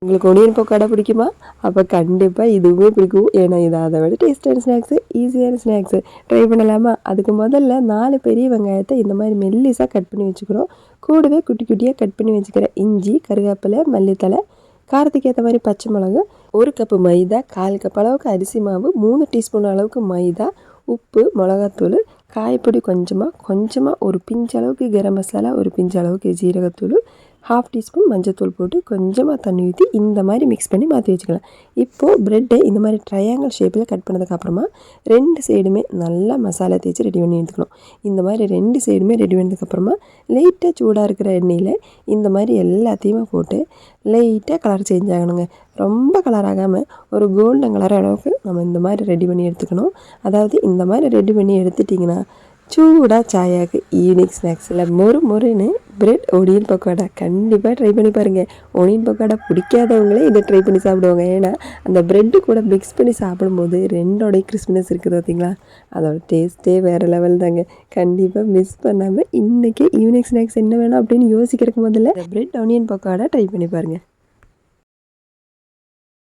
உங்களுக்கு ஒனியன் பக்கோடா பிடிக்குமா? அப்போ கண்டிப்பாக இதுவுமே பிடிக்கும். ஏன்னா இது அதை விட டேஸ்டான ஸ்நாக்ஸு, ஈஸியான ஸ்நாக்ஸு. ட்ரை பண்ணலாமா? அதுக்கு முதல்ல 4 பெரிய வெங்காயத்தை இந்த மாதிரி மெல்லிஸாக கட் பண்ணி வச்சுக்கிறோம். கூடவே குட்டி குட்டியாக கட் பண்ணி வச்சுக்கிறேன் இஞ்சி, கருவேப்பிலை, மல்லித்தலை, காரத்துக்கு ஏற்ற மாதிரி பச்சை மிளகு, 1 கப்பு மைதா, 1/4 கப் அளவுக்கு அரிசி மாவு, 3 டீஸ்பூன் அளவுக்கு மைதா, உப்பு, மிளகாத்தூள், காயப்பொடி கொஞ்சமாக ஒரு பிஞ்சு அளவுக்கு கரம் மசாலா, ஒரு பிஞ்சு அளவுக்கு ஜீரகத்தூள், 1/2 டீஸ்பூன் மஞ்சத்தூள் போட்டு கொஞ்சமாக தண்ணி ஊற்றி இந்த மாதிரி மிக்ஸ் பண்ணி மாற்றி வச்சுக்கலாம். இப்போது ப்ரெட்டை இந்த மாதிரி ட்ரையாங்கிள் ஷேப்பில் கட் பண்ணதுக்கப்புறமா 2 சைடுமே நல்லா மசாலா தேய்ச்சி ரெடி பண்ணி எடுத்துக்கணும். இந்த மாதிரி 2 சைடுமே ரெடி பண்ணதுக்கப்புறமா லைட்டாக சூடாக இருக்கிற எண்ணெயில் இந்த மாதிரி எல்லாத்தையுமே போட்டு லைட்டாக கலர் சேஞ்ச் ஆகணுங்க. ரொம்ப கலர் ஆகாமல் ஒரு கோல்டன் கலர் அளவுக்கு நம்ம இந்த மாதிரி ரெடி பண்ணி எடுத்துக்கணும். அதாவது இந்த மாதிரி ரெடி பண்ணி எடுத்துட்டிங்கன்னா சூடாக சாயாவுக்கு ஈவினிங் ஸ்நாக்ஸில் மொறுன்னு பிரெட் ஒனியன் பக்கோடா கண்டிப்பாக ட்ரை பண்ணி பாருங்கள். ஒனியன் பக்கோடா பிடிக்காதவங்களே இதை ட்ரை பண்ணி சாப்பிடுவாங்க. ஏன்னா அந்த ப்ரெட்டு கூட மிக்ஸ் பண்ணி சாப்பிடும்போது ரெண்டோடைய கிறிஸ்பினஸ் இருக்குது பார்த்தீங்களா, அதோட டேஸ்ட்டே வேறு லெவல் தாங்க. கண்டிப்பாக மிஸ் பண்ணாமல் இன்றைக்கி ஈவினிங் ஸ்நாக்ஸ் என்ன வேணும் அப்படின்னு யோசிக்கிறதுக்கு முதல்ல இந்த பிரெட் ஒனியன் பக்கோடா ட்ரை பண்ணி பாருங்கள்.